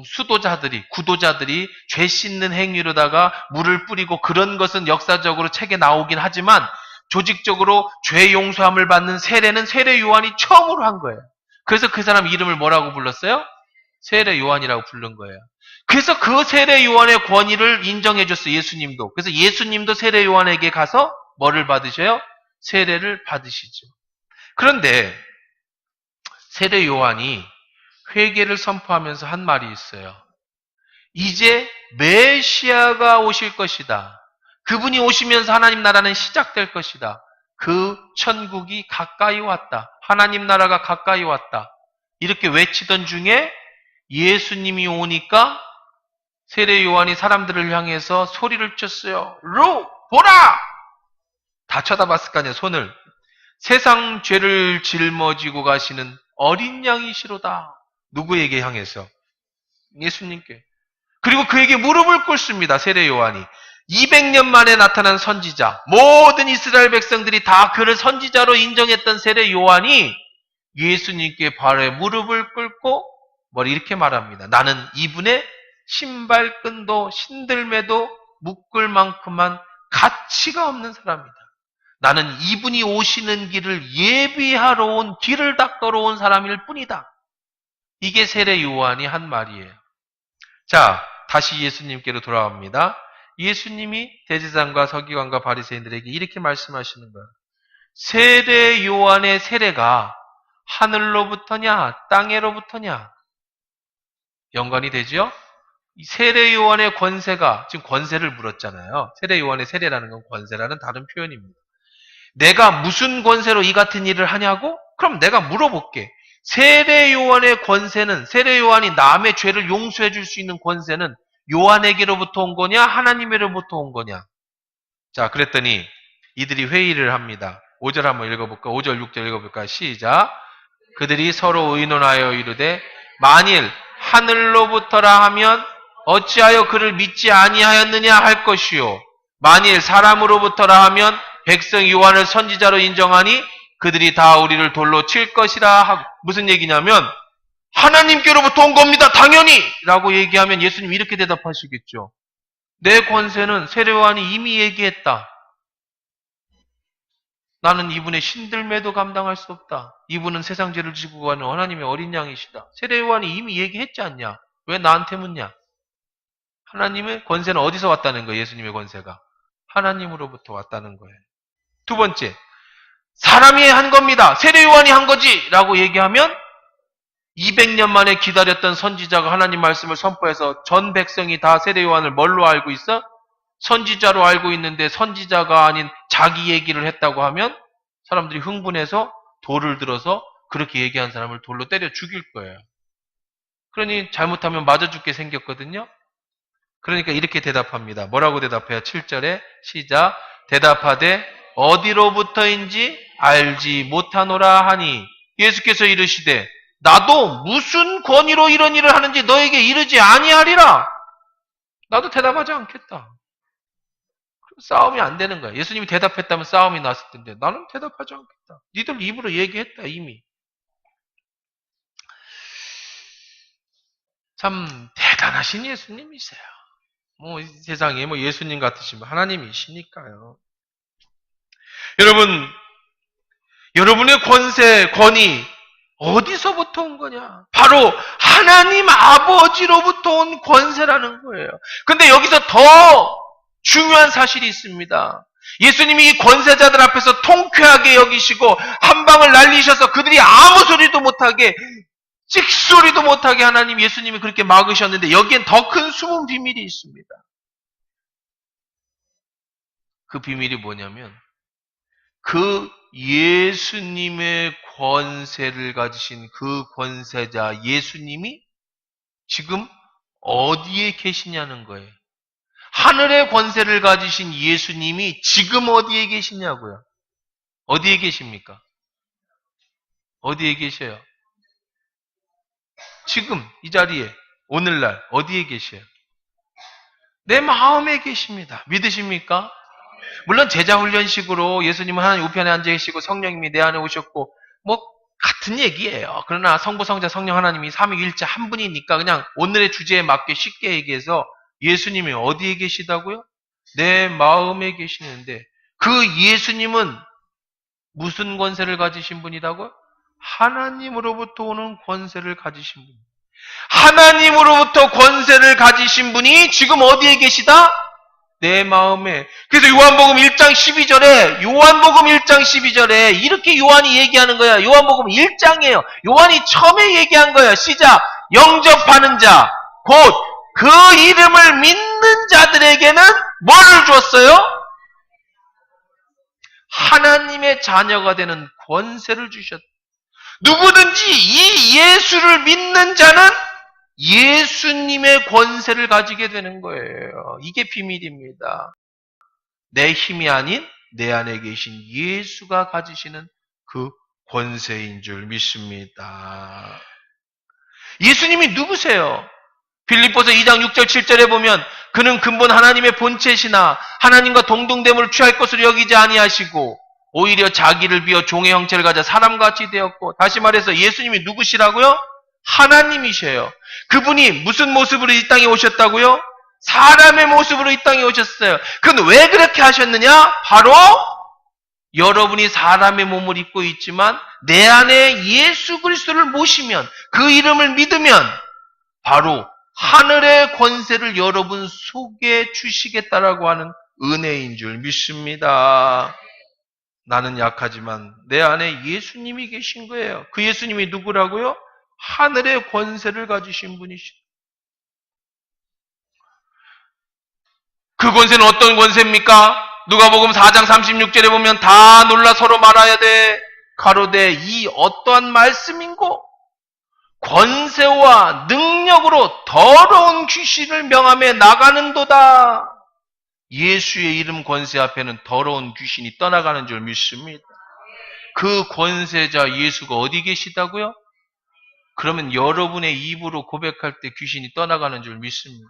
수도자들이, 구도자들이 죄 씻는 행위로다가 물을 뿌리고 그런 것은 역사적으로 책에 나오긴 하지만 조직적으로 죄 용서함을 받는 세례는 세례 요한이 처음으로 한 거예요. 그래서 그 사람 이름을 뭐라고 불렀어요? 세례 요한이라고 부른 거예요. 그래서 그 세례 요한의 권위를 인정해 줬어요. 예수님도. 그래서 예수님도 세례 요한에게 가서 뭐를 받으셔요? 세례를 받으시죠. 그런데 세례 요한이 회개를 선포하면서 한 말이 있어요. 이제 메시아가 오실 것이다. 그분이 오시면서 하나님 나라는 시작될 것이다. 그 천국이 가까이 왔다. 하나님 나라가 가까이 왔다. 이렇게 외치던 중에 예수님이 오니까 세례 요한이 사람들을 향해서 소리를 쳤어요. 보라! 다 쳐다봤을 거 아니에요, 손을. 세상 죄를 짊어지고 가시는 어린 양이시로다. 누구에게 향해서? 예수님께. 그리고 그에게 무릎을 꿇습니다. 세례 요한이. 200년 만에 나타난 선지자, 모든 이스라엘 백성들이 다 그를 선지자로 인정했던 세례 요한이 예수님께 발에 무릎을 꿇고 이렇게 말합니다. 나는 이분의 신발끈도 신들매도 묶을 만큼만 가치가 없는 사람이다. 나는 이분이 오시는 길을 예비하러 온, 길을 닦으러 온 사람일 뿐이다. 이게 세례 요한이 한 말이에요. 자, 다시 예수님께로 돌아옵니다. 예수님이 대제사장과 서기관과 바리새인들에게 이렇게 말씀하시는 거예요. 세례 요한의 세례가 하늘로부터냐 땅에로부터냐? 연관이 되죠? 세례 요한의 권세가, 지금 권세를 물었잖아요. 세례 요한의 세례라는 건 권세라는 다른 표현입니다. 내가 무슨 권세로 이 같은 일을 하냐고? 그럼 내가 물어볼게. 세례 요한의 권세는, 세례 요한이 남의 죄를 용서해 줄 수 있는 권세는 요한에게로부터 온 거냐 하나님에게로부터 온 거냐? 자, 그랬더니 이들이 회의를 합니다. 5절 한번 읽어볼까? 5절 6절 읽어볼까? 시작. 그들이 서로 의논하여 이르되 만일 하늘로부터라 하면 어찌하여 그를 믿지 아니하였느냐 할 것이요, 만일 사람으로부터라 하면 백성 요한을 선지자로 인정하니 그들이 다 우리를 돌로 칠 것이라 하고. 무슨 얘기냐면 하나님께로부터 온 겁니다 당연히 라고 얘기하면 예수님 이렇게 대답하시겠죠. 내 권세는 세례 요한이 이미 얘기했다. 나는 이분의 신들매도 감당할 수 없다. 이분은 세상 죄를 지고 가는 하나님의 어린 양이시다. 세례 요한이 이미 얘기했지 않냐? 왜 나한테 묻냐? 하나님의 권세는 어디서 왔다는 거예요? 예수님의 권세가 하나님으로부터 왔다는 거예요. 두 번째, 사람이 한 겁니다. 세례 요한이 한 거지 라고 얘기하면 200년 만에 기다렸던 선지자가 하나님 말씀을 선포해서 전 백성이 다 세례 요한을 뭘로 알고 있어? 선지자로 알고 있는데 선지자가 아닌 자기 얘기를 했다고 하면 사람들이 흥분해서 돌을 들어서 그렇게 얘기한 사람을 돌로 때려 죽일 거예요. 그러니 잘못하면 맞아 죽게 생겼거든요. 그러니까 이렇게 대답합니다. 뭐라고 대답해요? 7절에 시작. 대답하되 어디로부터인지 알지 못하노라 하니 예수께서 이르시되 나도 무슨 권위로 이런 일을 하는지 너에게 이르지 아니하리라. 나도 대답하지 않겠다. 싸움이 안 되는 거야. 예수님이 대답했다면 싸움이 났을 텐데 나는 대답하지 않겠다. 니들 입으로 얘기했다 이미. 참 대단하신 예수님이세요. 뭐 세상에 뭐 예수님 같으시면 하나님이시니까요. 여러분, 여러분의 권세, 권위 어디서부터 온 거냐? 바로 하나님 아버지로부터 온 권세라는 거예요. 근데 여기서 더 중요한 사실이 있습니다. 예수님이 이 권세자들 앞에서 통쾌하게 여기시고 한 방을 날리셔서 그들이 아무 소리도 못하게, 찍소리도 못하게 하나님 예수님이 그렇게 막으셨는데 여기엔 더 큰 숨은 비밀이 있습니다. 그 비밀이 뭐냐면 그 예수님의 권세를 가지신 그 권세자 예수님이 지금 어디에 계시냐는 거예요. 하늘의 권세를 가지신 예수님이 지금 어디에 계시냐고요. 어디에 계십니까? 어디에 계셔요? 지금 이 자리에 오늘날 어디에 계셔요? 내 마음에 계십니다. 믿으십니까? 물론 제자훈련식으로 예수님은 하나님 우편에 앉아 계시고 성령님이 내 안에 오셨고 뭐 같은 얘기예요. 그러나 성부, 성자, 성령 하나님이 삼위일체 한 분이니까 그냥 오늘의 주제에 맞게 쉽게 얘기해서 예수님이 어디에 계시다고요? 내 마음에 계시는데 그 예수님은 무슨 권세를 가지신 분이라고요? 하나님으로부터 오는 권세를 가지신 분. 하나님으로부터 권세를 가지신 분이 지금 어디에 계시다? 내 마음에. 그래서 요한복음 1장 12절에 이렇게 요한이 얘기하는 거야. 요한복음 1장이에요. 요한이 처음에 얘기한 거예요. 시작. 영접하는 자, 곧 그 이름을 믿는 자들에게는 뭐를 줬어요? 하나님의 자녀가 되는 권세를 주셨다. 누구든지 이 예수를 믿는 자는 예수님의 권세를 가지게 되는 거예요. 이게 비밀입니다. 내 힘이 아닌 내 안에 계신 예수가 가지시는 그 권세인 줄 믿습니다. 예수님이 누구세요? 빌립보서 2장 6절 7절에 보면 그는 근본 하나님의 본체시나 하나님과 동등됨을 취할 것으로 여기지 아니하시고 오히려 자기를 비워 종의 형체를 가져 사람같이 되었고, 다시 말해서 예수님이 누구시라고요? 하나님이셔요. 그분이 무슨 모습으로 이 땅에 오셨다고요? 사람의 모습으로 이 땅에 오셨어요. 그건 왜 그렇게 하셨느냐? 바로 여러분이 사람의 몸을 입고 있지만 내 안에 예수 그리스도를 모시면, 그 이름을 믿으면 바로 하늘의 권세를 여러분 속에 주시겠다라고 하는 은혜인 줄 믿습니다. 나는 약하지만 내 안에 예수님이 계신 거예요. 그 예수님이 누구라고요? 하늘의 권세를 가지신 분이시죠. 그 권세는 어떤 권세입니까? 누가복음 4장 36절에 보면 다 놀라 서로 말아야 돼. 가로되 이 어떠한 말씀인고? 권세와 능력으로 더러운 귀신을 명하며 나가는도다. 예수의 이름 권세 앞에는 더러운 귀신이 떠나가는 줄 믿습니다. 그 권세자 예수가 어디 계시다고요? 그러면 여러분의 입으로 고백할 때 귀신이 떠나가는 줄 믿습니다.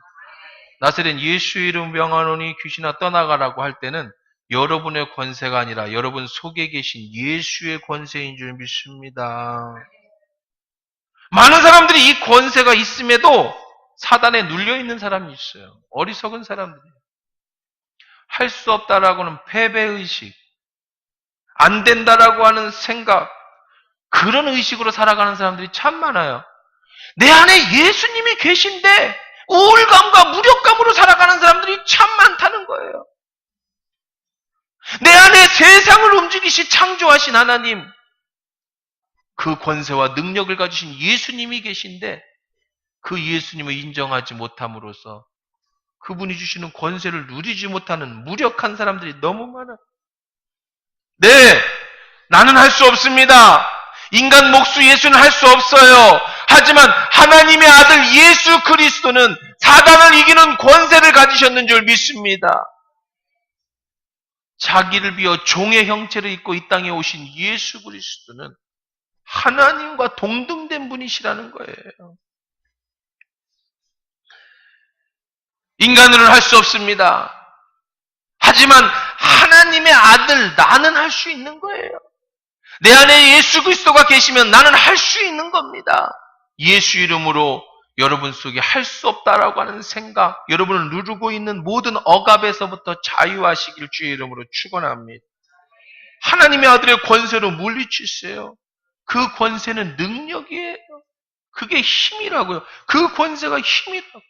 나사렛 예수의 이름 명하노니 귀신아 떠나가라고 할 때는 여러분의 권세가 아니라 여러분 속에 계신 예수의 권세인 줄 믿습니다. 많은 사람들이 이 권세가 있음에도 사단에 눌려있는 사람이 있어요. 어리석은 사람들이에요. 할 수 없다라고는 패배의식, 안 된다라고 하는 생각, 그런 의식으로 살아가는 사람들이 참 많아요. 내 안에 예수님이 계신데 우울감과 무력감으로 살아가는 사람들이 참 많다는 거예요. 내 안에 세상을 움직이시 창조하신 하나님, 그 권세와 능력을 가지신 예수님이 계신데 그 예수님을 인정하지 못함으로써 그분이 주시는 권세를 누리지 못하는 무력한 사람들이 너무 많아요. 네, 나는 할 수 없습니다. 인간 목수 예수는 할 수 없어요. 하지만 하나님의 아들 예수 그리스도는 사단을 이기는 권세를 가지셨는 줄 믿습니다. 자기를 비워 종의 형체를 입고 이 땅에 오신 예수 그리스도는 하나님과 동등된 분이시라는 거예요. 인간으로는 할 수 없습니다. 하지만 하나님의 아들 나는 할 수 있는 거예요. 내 안에 예수 그리스도가 계시면 나는 할 수 있는 겁니다. 예수 이름으로 여러분 속에 할 수 없다라고 하는 생각, 여러분을 누르고 있는 모든 억압에서부터 자유하시길 주의 이름으로 축원합니다. 하나님의 아들의 권세로 물리치세요. 그 권세는 능력이에요. 그게 힘이라고요. 그 권세가 힘이라고.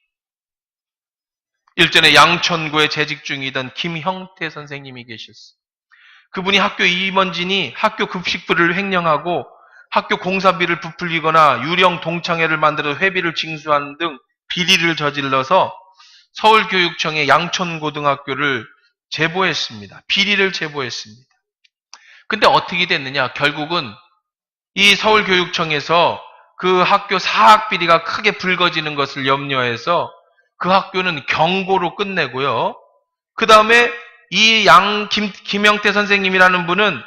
일전에 양천구에 재직 중이던 김형태 선생님이 계셨어요. 그분이 학교 임원진이 학교 급식비를 횡령하고 학교 공사비를 부풀리거나 유령 동창회를 만들어 회비를 징수하는 등 비리를 저질러서 서울교육청에 양천고등학교를 제보했습니다. 비리를 제보했습니다. 근데 어떻게 됐느냐? 결국은 이 서울교육청에서 그 학교 사학비리가 크게 불거지는 것을 염려해서 그 학교는 경고로 끝내고요. 그 다음에 이 김영태 선생님이라는 분은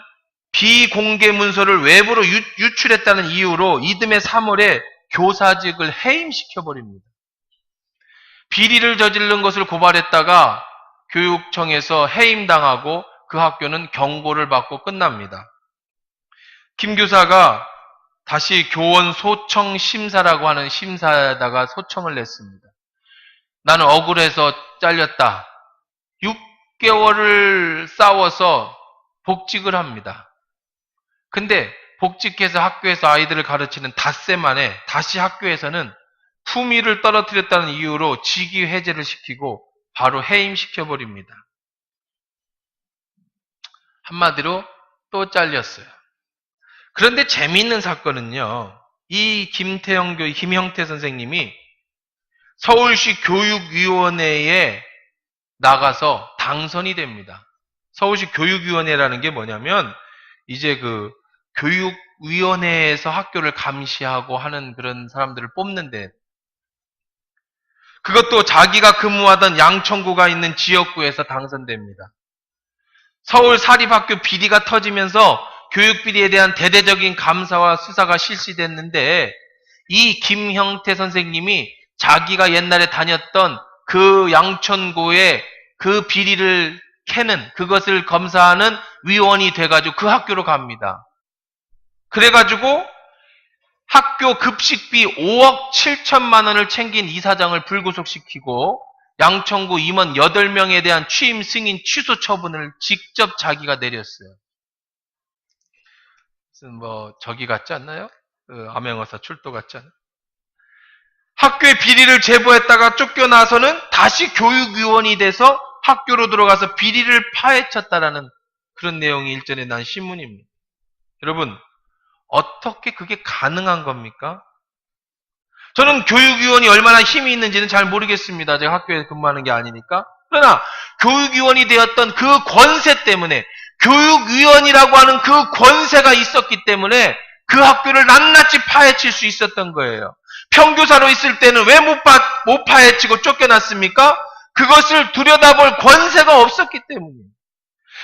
비공개 문서를 외부로 유출했다는 이유로 이듬해 3월에 교사직을 해임시켜버립니다. 비리를 저지른 것을 고발했다가 교육청에서 해임당하고 그 학교는 경고를 받고 끝납니다. 김 교사가 다시 교원 소청 심사라고 하는 심사에다가 소청을 냈습니다. 나는 억울해서 잘렸다. 6개월을 싸워서 복직을 합니다. 근데 복직해서 학교에서 아이들을 가르치는 닷새 만에 다시 학교에서는 품위를 떨어뜨렸다는 이유로 직위 해제를 시키고 바로 해임시켜버립니다. 한마디로 또 잘렸어요. 그런데 재미있는 사건은요. 이 김형태 선생님이 서울시 교육위원회에 나가서 당선이 됩니다. 서울시 교육위원회라는 게 뭐냐면 이제 그 교육위원회에서 학교를 감시하고 하는 그런 사람들을 뽑는데 그것도 자기가 근무하던 양천구가 있는 지역구에서 당선됩니다. 서울 사립학교 비리가 터지면서 교육비리에 대한 대대적인 감사와 수사가 실시됐는데 이 김형태 선생님이 자기가 옛날에 다녔던 그 양천구의 그 비리를 캐는 그것을 검사하는 위원이 돼가지고 그 학교로 갑니다. 그래가지고 학교 급식비 5억 7천만 원을 챙긴 이사장을 불구속시키고 양천구 임원 8명에 대한 취임 승인 취소 처분을 직접 자기가 내렸어요. 무슨 저기 같지 않나요? 암행어사 출도 같지 않나요? 학교에 비리를 제보했다가 쫓겨나서는 다시 교육위원이 돼서 학교로 들어가서 비리를 파헤쳤다라는 그런 내용이 일전에 난 신문입니다. 여러분, 어떻게 그게 가능한 겁니까? 저는 교육위원이 얼마나 힘이 있는지는 잘 모르겠습니다. 제가 학교에 근무하는 게 아니니까. 그러나 교육위원이 되었던 그 권세 때문에, 교육위원이라고 하는 그 권세가 있었기 때문에 그 학교를 낱낱이 파헤칠 수 있었던 거예요. 평교사로 있을 때는 왜 못 파헤치고 쫓겨났습니까? 그것을 들여다볼 권세가 없었기 때문이에요.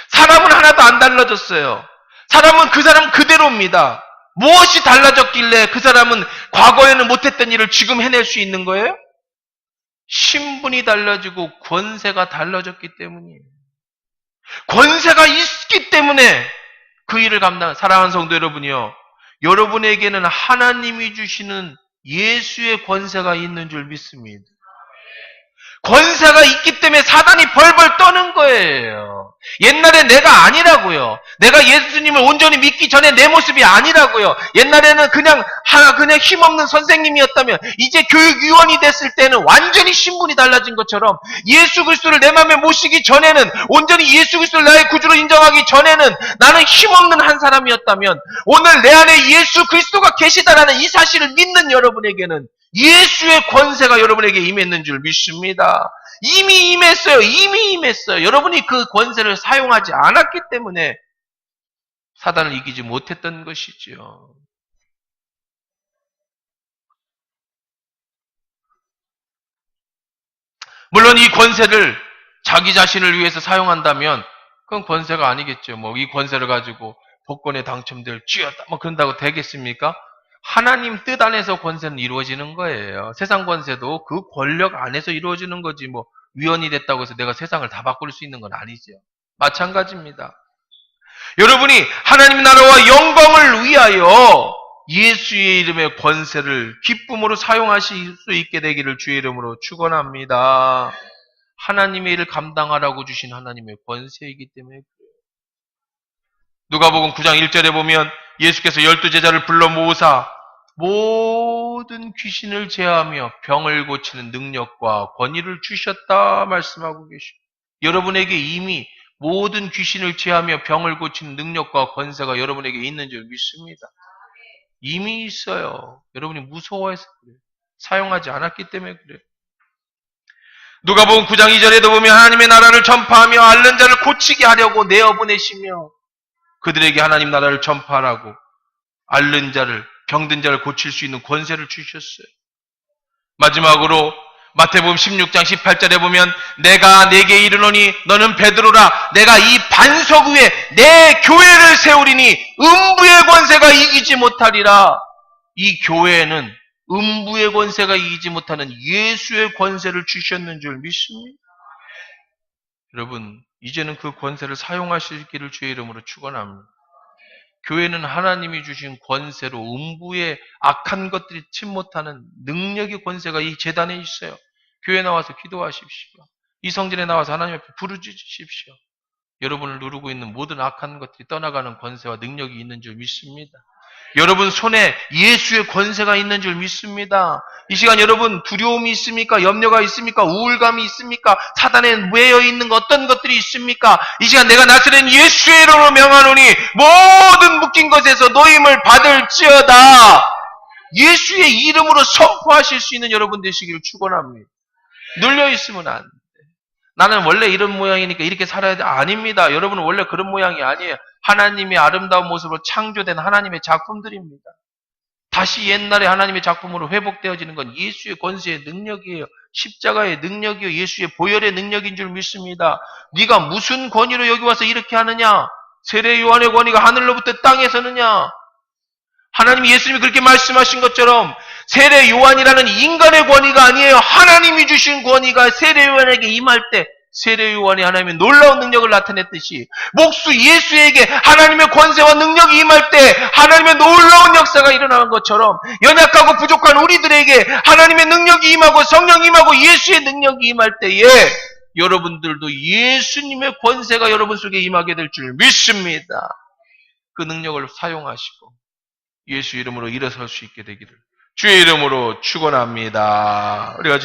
사람은 하나도 안 달라졌어요. 사람은 그 사람 그대로입니다. 무엇이 달라졌길래 그 사람은 과거에는 못했던 일을 지금 해낼 수 있는 거예요? 신분이 달라지고 권세가 달라졌기 때문이에요. 권세가 있기 때문에 그 일을 사랑하는 성도 여러분이요. 여러분에게는 하나님이 주시는 예수의 권세가 있는 줄 믿습니다. 권세가 있기 때문에 사단이 벌벌 떠는 거예요. 옛날에 내가 아니라고요. 내가 예수님을 온전히 믿기 전에 내 모습이 아니라고요. 옛날에는 그냥 힘없는 선생님이었다면 이제 교육위원이 됐을 때는 완전히 신분이 달라진 것처럼 예수 그리스도를 내 마음에 모시기 전에는 온전히 예수 그리스도를 나의 구주로 인정하기 전에는 나는 힘없는 한 사람이었다면 오늘 내 안에 예수 그리스도가 계시다라는 이 사실을 믿는 여러분에게는 예수의 권세가 여러분에게 임했는 줄 믿습니다. 이미 임했어요. 여러분이 그 권세를 사용하지 않았기 때문에 사단을 이기지 못했던 것이죠. 물론 이 권세를 자기 자신을 위해서 사용한다면 그건 권세가 아니겠죠. 이 권세를 가지고 복권에 당첨될 쥐었다 그런다고 되겠습니까? 하나님 뜻 안에서 권세는 이루어지는 거예요. 세상 권세도 그 권력 안에서 이루어지는 거지 위원이 됐다고 해서 내가 세상을 다 바꿀 수 있는 건 아니죠. 마찬가지입니다. 여러분이 하나님 나라와 영광을 위하여 예수의 이름의 권세를 기쁨으로 사용하실 수 있게 되기를 주의 이름으로 축원합니다. 하나님의 일을 감당하라고 주신 하나님의 권세이기 때문에 그래요. 누가복음 9장 1절에 보면 예수께서 12제자를 불러 모으사 모든 귀신을 제하며 병을 고치는 능력과 권위를 주셨다 말씀하고 계십니다. 여러분에게 이미 모든 귀신을 제하며 병을 고치는 능력과 권세가 여러분에게 있는 줄 믿습니다. 이미 있어요. 여러분이 무서워해서 그래요. 사용하지 않았기 때문에 그래요. 누가복음 9장 2절에도 보면 하나님의 나라를 전파하며 앓는 자를 고치게 하려고 내어보내시며 그들에게 하나님 나라를 전파하라고 앓는 자를 병든 자를 고칠 수 있는 권세를 주셨어요. 마지막으로 마태복음 16장 18절에 보면 내가 네게 이르노니 너는 베드로라 내가 이 반석 위에 내 교회를 세우리니 음부의 권세가 이기지 못하리라. 이 교회에는 음부의 권세가 이기지 못하는 예수의 권세를 주셨는 줄 믿습니다. 여러분 이제는 그 권세를 사용하시기를 주의 이름으로 축원합니다. 교회는 하나님이 주신 권세로 음부의 악한 것들이 침 못하는 능력의 권세가 이 제단에 있어요. 교회 나와서 기도하십시오. 이 성전에 나와서 하나님 앞에 부르짖으십시오. 여러분을 누르고 있는 모든 악한 것들이 떠나가는 권세와 능력이 있는 줄 믿습니다. 여러분 손에 예수의 권세가 있는 줄 믿습니다. 이 시간 여러분 두려움이 있습니까? 염려가 있습니까? 우울감이 있습니까? 사단에 매여 있는 어떤 것들이 있습니까? 이 시간 내가 나서는 예수의 이름으로 명하노니 모든 묶인 것에서 노임을 받을지어다. 예수의 이름으로 선포하실 수 있는 여러분 되시기를 축원합니다. 눌려 있으면 안 돼. 나는 원래 이런 모양이니까 이렇게 살아야 돼. 아닙니다. 여러분은 원래 그런 모양이 아니에요. 하나님의 아름다운 모습으로 창조된 하나님의 작품들입니다. 다시 옛날에 하나님의 작품으로 회복되어지는 건 예수의 권세의 능력이에요. 십자가의 능력이요. 예수의 보혈의 능력인 줄 믿습니다. 네가 무슨 권위로 여기 와서 이렇게 하느냐? 세례 요한의 권위가 하늘로부터 땅에 서느냐? 하나님이 예수님이 그렇게 말씀하신 것처럼 세례 요한이라는 인간의 권위가 아니에요. 하나님이 주신 권위가 세례 요한에게 임할 때 세례 요한이 하나님의 놀라운 능력을 나타냈듯이 목수 예수에게 하나님의 권세와 능력이 임할 때 하나님의 놀라운 역사가 일어나는 것처럼 연약하고 부족한 우리들에게 하나님의 능력이 임하고 성령이 임하고 예수의 능력이 임할 때에 여러분들도 예수님의 권세가 여러분 속에 임하게 될 줄 믿습니다. 그 능력을 사용하시고 예수 이름으로 일어설 수 있게 되기를 주의 이름으로 축원합니다. 우리가